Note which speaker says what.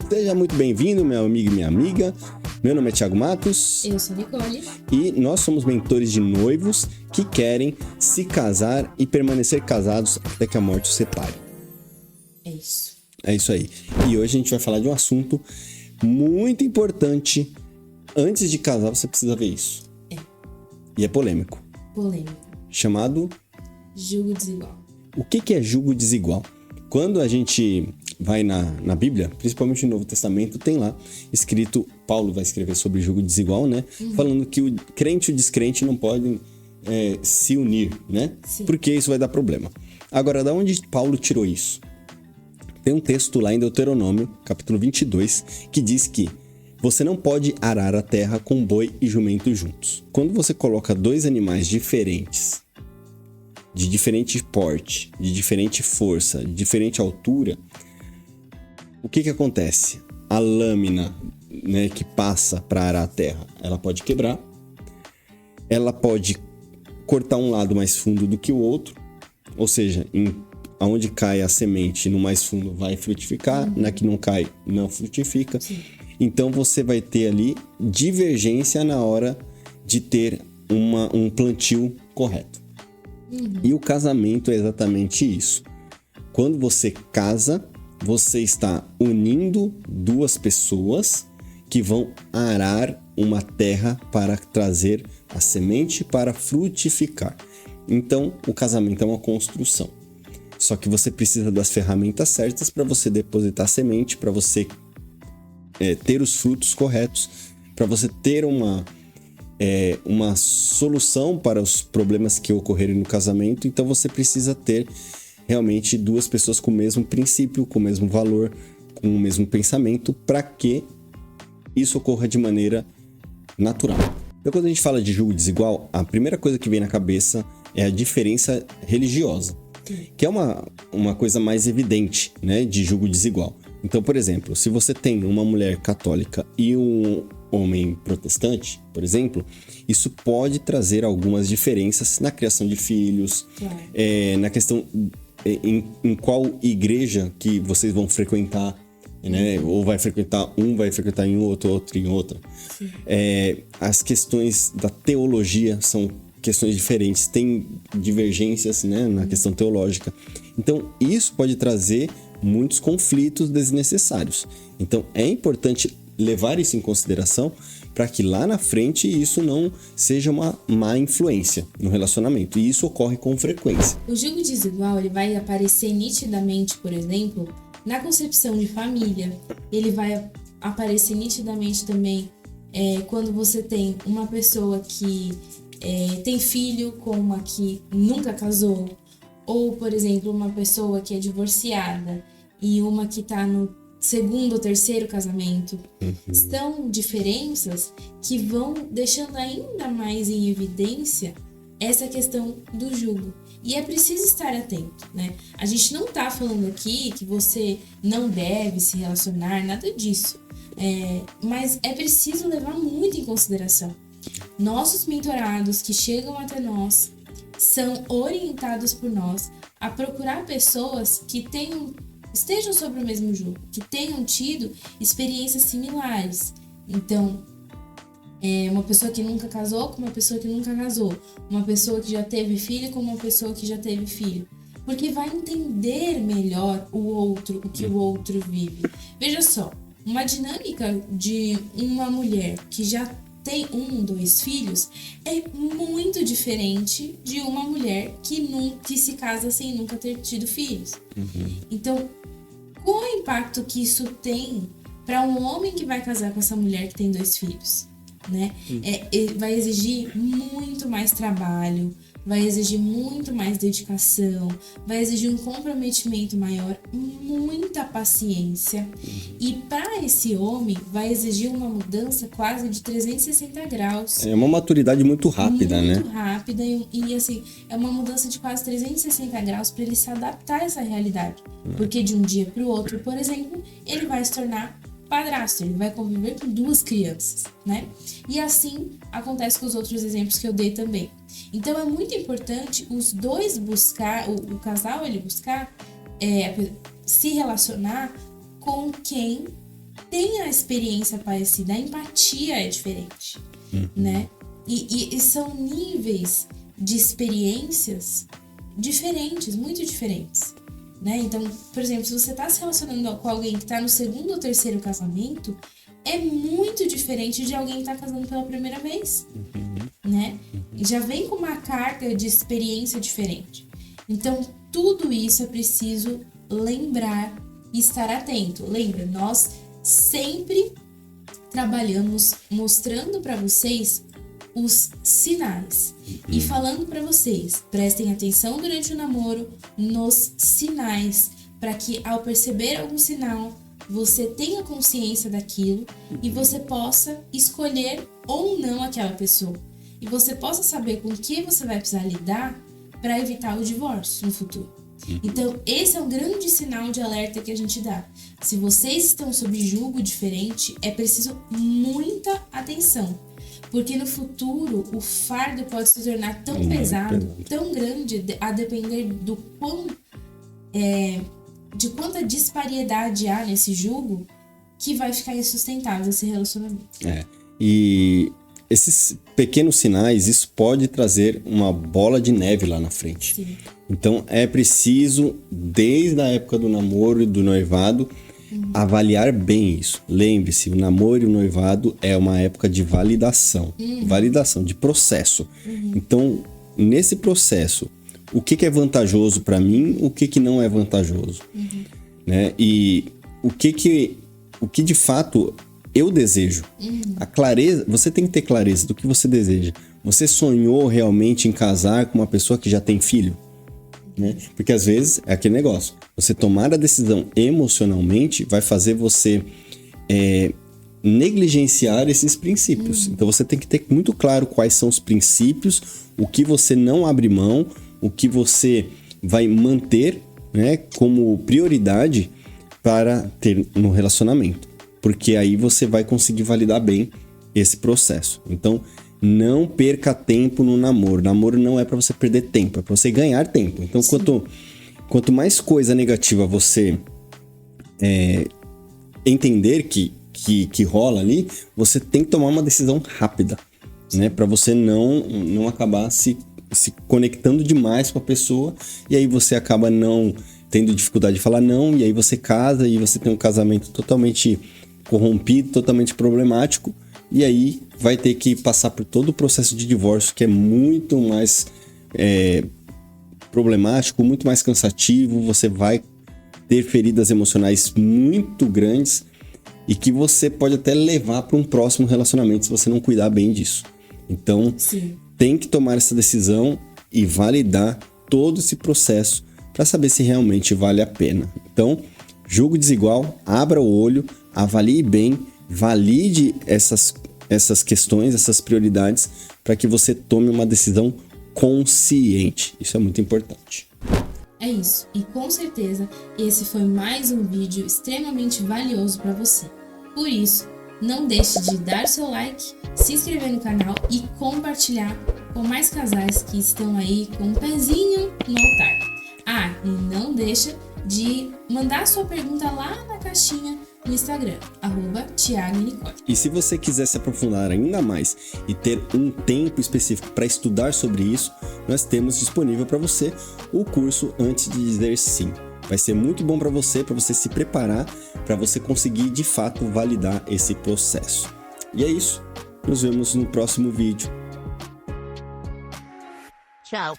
Speaker 1: Seja muito bem-vindo, meu amigo e minha amiga. Meu nome é Thiago Matos.
Speaker 2: Eu sou Nicole.
Speaker 1: E nós somos mentores de noivos que querem se casar e permanecer casados até que a morte os separe.
Speaker 2: É isso.
Speaker 1: É isso aí. E hoje a gente vai falar de um assunto muito importante. Antes de casar, você precisa ver isso. E é polêmico. Chamado?
Speaker 2: Julgo desigual.
Speaker 1: O que é julgo desigual? Quando a gente vai na Bíblia, principalmente no Novo Testamento, tem lá escrito, Paulo vai escrever sobre julgo desigual, né? Falando que o crente e o descrente não podem se unir, né?
Speaker 2: Sim.
Speaker 1: Porque isso vai dar problema. Agora, da onde Paulo tirou isso? Tem um texto lá em Deuteronômio, capítulo 22, que diz que você não pode arar a terra com boi e jumento juntos. Quando você coloca dois animais diferentes, de diferente porte, de diferente força, de diferente altura, o que acontece? A lâmina, né, que passa para arar a terra, ela pode quebrar, ela pode cortar um lado mais fundo do que o outro, ou seja, aonde cai a semente no mais fundo vai frutificar, na que não cai não frutifica.
Speaker 2: Sim.
Speaker 1: Então você vai ter ali divergência na hora de ter um plantio correto. E o casamento é exatamente isso. Quando você casa, você está unindo duas pessoas que vão arar uma terra para trazer a semente para frutificar. Então, o casamento é uma construção. Só que você precisa das ferramentas certas para você depositar a semente, para você ter os frutos corretos, para você ter uma solução para os problemas que ocorrerem no casamento. Então você precisa ter realmente duas pessoas com o mesmo princípio, com o mesmo valor, com o mesmo pensamento, para que isso ocorra de maneira natural. Então, quando a gente fala de julgo desigual, a primeira coisa que vem na cabeça é a diferença religiosa, que é uma coisa mais evidente, né, de julgo desigual. Então, por exemplo, se você tem uma mulher católica e um homem protestante, por exemplo, isso pode trazer algumas diferenças na criação de filhos, na questão em qual igreja que vocês vão frequentar, né? Ou vai frequentar em outro em outra. As questões da teologia são questões diferentes, tem divergências, né, na questão teológica. Então, isso pode trazer muitos conflitos desnecessários. Então, é importante levar isso em consideração para que lá na frente isso não seja uma má influência no relacionamento. E isso ocorre com frequência.
Speaker 2: O julgo desigual ele vai aparecer nitidamente, por exemplo, na concepção de família. Ele vai aparecer nitidamente também quando você tem uma pessoa que tem filho com uma que nunca casou. Ou, por exemplo, uma pessoa que é divorciada e uma que está no segundo ou terceiro casamento. São diferenças que vão deixando ainda mais em evidência essa questão do julgo. E é preciso estar atento, né? A gente não está falando aqui que você não deve se relacionar, nada disso. Mas é preciso levar muito em consideração. Nossos mentorados que chegam até nós são orientados por nós a procurar pessoas que estejam sobre o mesmo jugo, que tenham tido experiências similares. Então, uma pessoa que nunca casou com uma pessoa que nunca casou, uma pessoa que já teve filho com uma pessoa que já teve filho, porque vai entender melhor o outro, o que o outro vive. Veja só, uma dinâmica de uma mulher que já tem 2 filhos é muito diferente de uma mulher que se casa sem nunca ter tido filhos. Então, qual é o impacto que isso tem para um homem que vai casar com essa mulher que tem 2 filhos? Né? Vai exigir muito mais trabalho, vai exigir muito mais dedicação, vai exigir um comprometimento maior, muita paciência. E para esse homem vai exigir uma mudança quase de 360 graus.
Speaker 1: É uma maturidade muito rápida, né?
Speaker 2: Muito rápida e assim, é uma mudança de quase 360 graus para ele se adaptar a essa realidade. Porque de um dia para o outro, por exemplo, ele vai se tornar padrasto, ele vai conviver com 2 crianças, né? E assim acontece com os outros exemplos que eu dei também. Então é muito importante os dois buscar, o casal ele buscar se relacionar com quem tem a experiência parecida, a empatia é diferente, né? E são níveis de experiências diferentes, muito diferentes, né? Então, por exemplo, se você tá se relacionando com alguém que tá no 2º ou 3º casamento, é muito diferente de alguém que tá casando pela primeira vez, né? E já vem com uma carga de experiência diferente. Então, tudo isso é preciso lembrar e estar atento. Lembra, nós sempre trabalhamos mostrando para vocês os sinais e falando para vocês, prestem atenção durante o namoro nos sinais, para que ao perceber algum sinal, você tenha consciência daquilo e você possa escolher ou não aquela pessoa. E você possa saber com o que você vai precisar lidar para evitar o divórcio no futuro. Então, esse é um grande sinal de alerta que a gente dá. Se vocês estão sob julgo diferente, é preciso muita atenção. Porque no futuro, o fardo pode se tornar tão pesado, tão grande, a depender do de quanta disparidade há nesse julgo, que vai ficar insustentável esse relacionamento.
Speaker 1: E esses pequenos sinais, isso pode trazer uma bola de neve lá na frente.
Speaker 2: Sim.
Speaker 1: Então, é preciso, desde a época do namoro e do noivado, avaliar bem isso. Lembre-se, o namoro e o noivado é uma época de validação. Validação, de processo. Então, nesse processo, o que é vantajoso para mim, o que não é vantajoso. Né? E o que de fato eu desejo. A clareza, você tem que ter clareza do que você deseja. Você sonhou realmente em casar com uma pessoa que já tem filho? Né? Porque às vezes é aquele negócio. Você tomar a decisão emocionalmente vai fazer você negligenciar esses princípios. Então você tem que ter muito claro quais são os princípios, o que você não abre mão, o que você vai manter, né, como prioridade para ter no relacionamento. Porque aí você vai conseguir validar bem esse processo. Então, não perca tempo no namoro. Namoro não é para você perder tempo, é para você ganhar tempo. Então, quanto mais coisa negativa você entender que rola ali, você tem que tomar uma decisão rápida, né? Para você não acabar se conectando demais com a pessoa, e aí você acaba não tendo dificuldade de falar não, e aí você casa e você tem um casamento totalmente corrompido, totalmente problemático, e aí vai ter que passar por todo o processo de divórcio, que é muito mais problemático, muito mais cansativo. Você vai ter feridas emocionais muito grandes e que você pode até levar para um próximo relacionamento se você não cuidar bem disso. Então, tem que tomar essa decisão e validar todo esse processo para saber se realmente vale a pena. Então, julgo desigual, abra o olho, avalie bem, valide essas questões, essas prioridades, para que você tome uma decisão consciente. Isso é muito importante.
Speaker 2: É isso. E com certeza, esse foi mais um vídeo extremamente valioso para você. Por isso, não deixe de dar seu like, se inscrever no canal e compartilhar com mais casais que estão aí com um pezinho no altar. E não deixa de mandar sua pergunta lá na caixinha no Instagram, @TiagoNicole.
Speaker 1: E se você quiser se aprofundar ainda mais e ter um tempo específico para estudar sobre isso, nós temos disponível para você o curso Antes de Dizer Sim. Vai ser muito bom para você se preparar, para você conseguir de fato validar esse processo. E é isso. Nos vemos no próximo vídeo.
Speaker 3: Tchau.